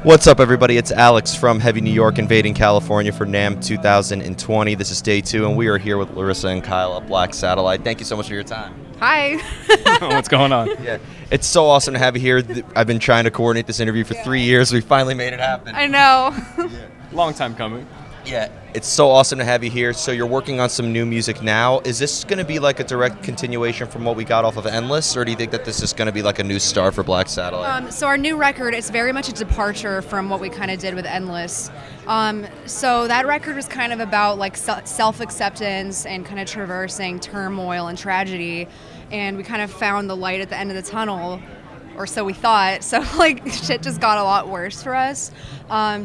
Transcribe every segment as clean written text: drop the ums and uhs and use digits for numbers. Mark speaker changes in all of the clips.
Speaker 1: What's up, everybody? It's Alex from Heavy New York, invading California for Namm 2020. This is day 2, and we are here with Larissa and Kyle at Black Satellite. Thank you so much for your time.
Speaker 2: Hi.
Speaker 3: What's going on?
Speaker 1: Yeah, it's so awesome to have you here. I've been trying to coordinate this interview for 3 years. We finally made it happen.
Speaker 2: I know.
Speaker 3: Long time coming.
Speaker 1: Yeah, it's so awesome to have you here. So you're working on some new music now. Is this going to be like a direct continuation from what we got off of Endless, or do you think that this is going to be like a new star for Black Satellite?
Speaker 2: So our new record is very much a departure from what we kind of did with Endless. So that record was kind of about like self-acceptance and kind of traversing turmoil and tragedy, and we kind of found the light at the end of the tunnel, or so we thought. So like shit just got a lot worse for us,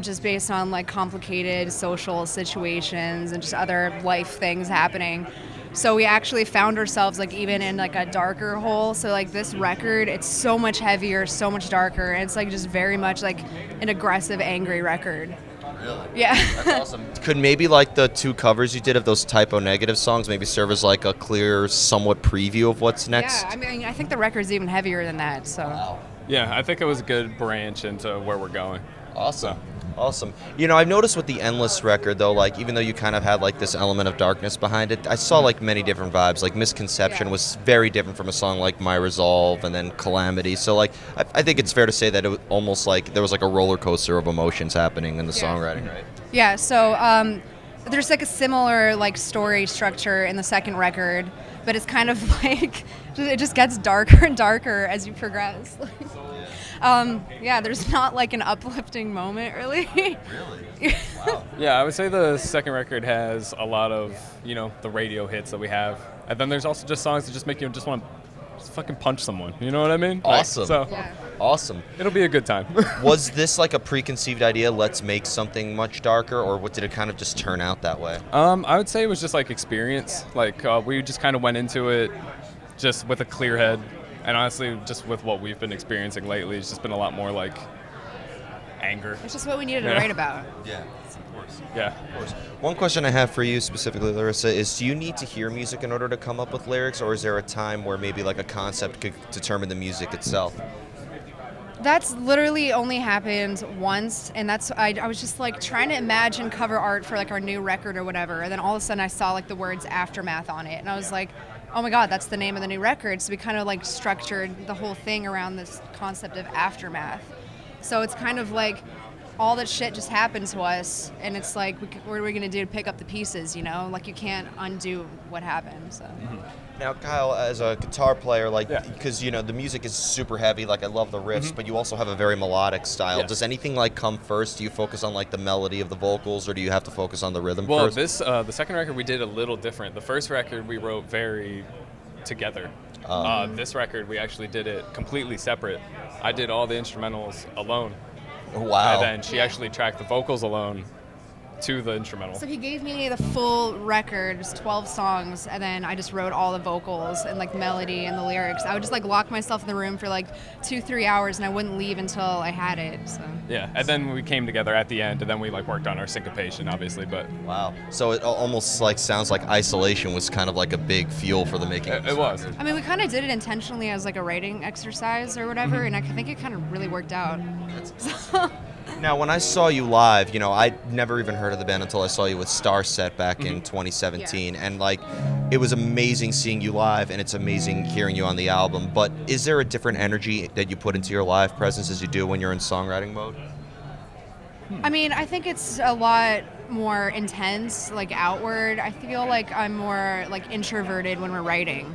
Speaker 2: just based on like complicated social situations and just other life things happening. So we actually found ourselves like even in like a darker hole. So like this record, it's so much heavier, so much darker, and it's like just very much like an aggressive, angry record.
Speaker 1: Really?
Speaker 2: Yeah.
Speaker 1: That's awesome. Could maybe like the 2 covers you did of those Typo Negative songs maybe serve as like a clear, somewhat preview of what's next?
Speaker 2: Yeah, I mean, I think the record's even heavier than that. So.
Speaker 1: Wow.
Speaker 3: Yeah, I think it was a good branch into where we're going.
Speaker 1: Awesome. Awesome. You know, I've noticed with the Endless record, though, like, even though you kind of had, like, this element of darkness behind it, I saw, like, many different vibes. Like, Misconception was very different from a song like My Resolve and then Calamity. So, like, I think it's fair to say that it was almost like there was, like, a roller coaster of emotions happening in the songwriting, right?
Speaker 2: Yeah, so there's, like, a similar, like, story structure in the second record, but it's kind of, like, it just gets darker and darker as you progress. Yeah, there's not like an uplifting moment, really.
Speaker 1: Really? Wow.
Speaker 3: Yeah, I would say the second record has a lot of, the radio hits that we have. And then there's also just songs that just make you just want to fucking punch someone. You know what I mean?
Speaker 1: Awesome. Awesome.
Speaker 3: It'll be a good time.
Speaker 1: Was this like a preconceived idea, let's make something much darker, or what did it kind of just turn out that way?
Speaker 3: I would say it was just like experience. Like we just kind of went into it just with a clear head. And honestly, just with what we've been experiencing lately, it's just been a lot more like anger.
Speaker 2: It's just what we needed to write about.
Speaker 1: Yeah, of course.
Speaker 3: Yeah.
Speaker 1: Of course. One question I have for you specifically, Larissa, is do you need to hear music in order to come up with lyrics, or is there a time where maybe like a concept could determine the music itself?
Speaker 2: That's literally only happened once, and that's I was just like trying to imagine cover art for like our new record or whatever, and then all of a sudden I saw like the words Aftermath on it, and I was like, oh my god, that's the name of the new record. So we kind of like structured the whole thing around this concept of aftermath. So it's kind of like all that shit just happened to us, and it's like, what are we going to do to pick up the pieces, Like you can't undo what happened, so.
Speaker 3: Mm-hmm.
Speaker 1: Now, Kyle, as a guitar player, like, because, the music is super heavy, like, I love the riffs, but you also have a very melodic style.
Speaker 3: Yeah.
Speaker 1: Does anything, like, come first? Do you focus on, like, the melody of the vocals, or do you have to focus on the rhythm first?
Speaker 3: Well, the second record we did a little different. The first record we wrote very together. This record, we actually did it completely separate. I did all the instrumentals alone.
Speaker 1: Wow.
Speaker 3: And then she actually tracked the vocals alone to the instrumental.
Speaker 2: So he gave me the full record, just 12 songs, and then I just wrote all the vocals and like melody and the lyrics. I would just like lock myself in the room for like 2-3 hours, and I wouldn't leave until I had it. So.
Speaker 3: Yeah, and then we came together at the end, and then we like worked on our syncopation, obviously. But
Speaker 1: wow, so it almost like sounds like Isolation was kind of like a big fuel for the making.
Speaker 3: It was.
Speaker 2: I mean, we kind of did it intentionally as like a writing exercise or whatever, and I think it kind of really worked out.
Speaker 1: Now, when I saw you live, I'd never even heard of the band until I saw you with Starset back in 2017. And, like, it was amazing seeing you live, and it's amazing hearing you on the album. But is there a different energy that you put into your live presence as you do when you're in songwriting mode?
Speaker 2: I mean, I think it's a lot more intense, like, outward. I feel like I'm more, like, introverted when we're writing,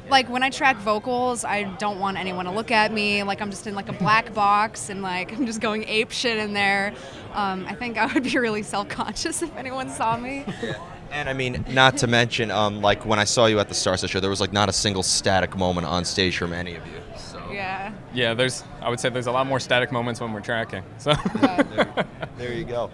Speaker 2: Like, when I track vocals, I don't want anyone to look at me. Like, I'm just in, like, a black box, and, like, I'm just going ape shit in there. I think I would be really self-conscious if anyone saw me.
Speaker 1: And, I mean, not to mention, like, when I saw you at the Starset show, there was, like, not a single static moment on stage from any of you. So.
Speaker 2: Yeah.
Speaker 3: Yeah, I would say there's a lot more static moments when we're tracking. So.
Speaker 1: There you go.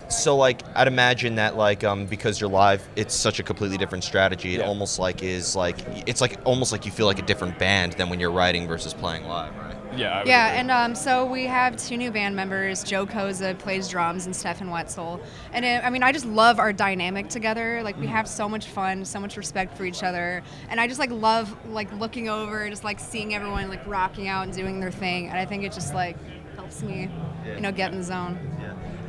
Speaker 1: So, like, I'd imagine that, like, because you're live, it's such a completely different strategy. It almost like is like it's like almost like you feel like a different band than when you're writing versus playing live, right?
Speaker 3: Yeah.
Speaker 2: And so we have 2 new band members. Joe Koza plays drums, and Stefan Wetzel. And I just love our dynamic together. Like, we have so much fun, so much respect for each other, and I just like love like looking over, just like seeing everyone like rocking out and doing their thing. And I think it just like felt helps me, get in the zone.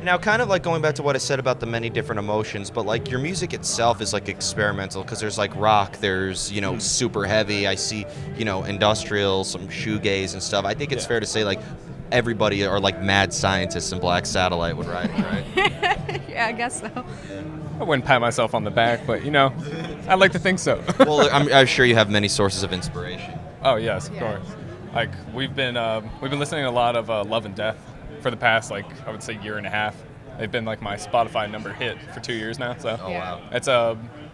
Speaker 1: Now, kind of like going back to what I said about the many different emotions, but like your music itself is like experimental because there's like rock, there's, super heavy. I see, industrial, some shoegaze and stuff. I think it's fair to say like everybody are like mad scientists in Black Satellite would write it, right?
Speaker 2: Yeah, I guess so.
Speaker 3: I wouldn't pat myself on the back, but I'd like to think so.
Speaker 1: Well, I'm sure you have many sources of inspiration.
Speaker 3: Oh yes, of
Speaker 2: Yeah.
Speaker 3: course. Like we've been listening to a lot of Love and Death for the past I would say year and a half. They've been like my Spotify number hit for 2 years now. So
Speaker 1: Oh, wow.
Speaker 3: it's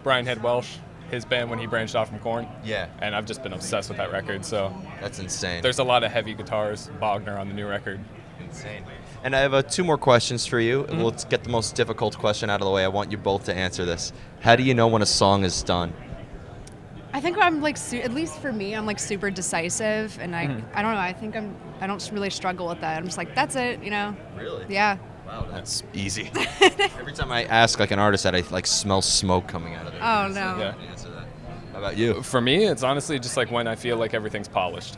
Speaker 3: Brian Head Welsh, his band when he branched off from Korn.
Speaker 1: Yeah.
Speaker 3: And I've just been obsessed with that record. So
Speaker 1: That's insane.
Speaker 3: there's a lot of heavy guitars, Wagner on the new record.
Speaker 1: Insane. And I have 2 more questions for you. Let's get the most difficult question out of the way. I want you both to answer this. How do you know when a song is done?
Speaker 2: I think I'm like, at least for me, I'm like super decisive, and I don't know. I think I don't really struggle with that. I'm just like, that's it,
Speaker 1: Really?
Speaker 2: Yeah.
Speaker 1: Wow, that's easy. Every time I ask like an artist that, I like smell smoke coming out of their
Speaker 2: Oh
Speaker 1: ears.
Speaker 2: no.
Speaker 3: Yeah.
Speaker 1: Answer that. How about you?
Speaker 3: For me, it's honestly just like when I feel like everything's polished.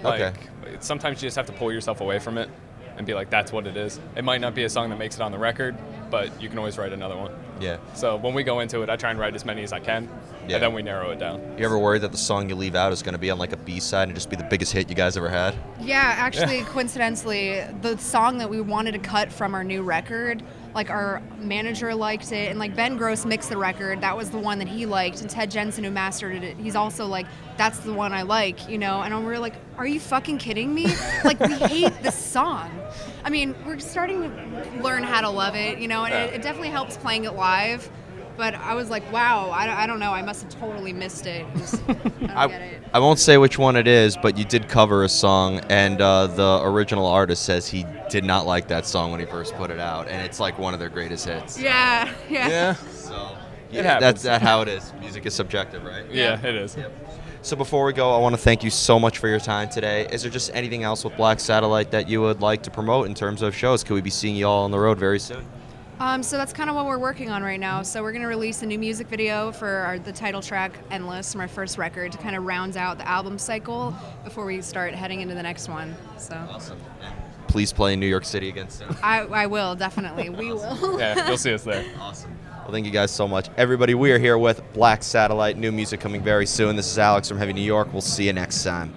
Speaker 1: Okay.
Speaker 3: Like, sometimes you just have to pull yourself away from it and be like, that's what it is. It might not be a song that makes it on the record, but you can always write another one.
Speaker 1: Yeah.
Speaker 3: So when we go into it, I try and write as many as I can,
Speaker 1: Yeah.
Speaker 3: and then we narrow it down.
Speaker 1: You ever worried that the song you leave out is going to be on like a B-side and just be the biggest hit you guys ever had?
Speaker 2: Yeah, actually, coincidentally, the song that we wanted to cut from our new record, like our manager liked it, and like Ben Gross mixed the record. That was the one that he liked, and Ted Jensen, who mastered it, he's also like, that's the one I like, And we're like, are you fucking kidding me? Like, we hate this song. I mean, we're starting to learn how to love it, and it definitely helps playing it live. But I was like, wow, I don't know. I must have totally missed it. I don't get it.
Speaker 1: I won't say which one it is, but you did cover a song, and the original artist says he did not like that song when he first put it out, and it's like one of their greatest hits.
Speaker 2: Yeah.
Speaker 1: So
Speaker 3: It happens.
Speaker 1: that's how it is. Music is subjective, right?
Speaker 3: Yeah, it is.
Speaker 1: So before we go, I want to thank you so much for your time today. Is there just anything else with Black Satellite that you would like to promote in terms of shows? Could we be seeing you all on the road very soon?
Speaker 2: So that's kind of what we're working on right now. So we're going to release a new music video for the title track, Endless, from our first record, to kind of round out the album cycle before we start heading into the next one. So
Speaker 1: Awesome. Please play in New York City again soon.
Speaker 2: I will, definitely. We will.
Speaker 3: Yeah, you'll see us there.
Speaker 1: Awesome. Well, thank you guys so much. Everybody, we are here with Black Satellite, new music coming very soon. This is Alex from Heavy New York. We'll see you next time.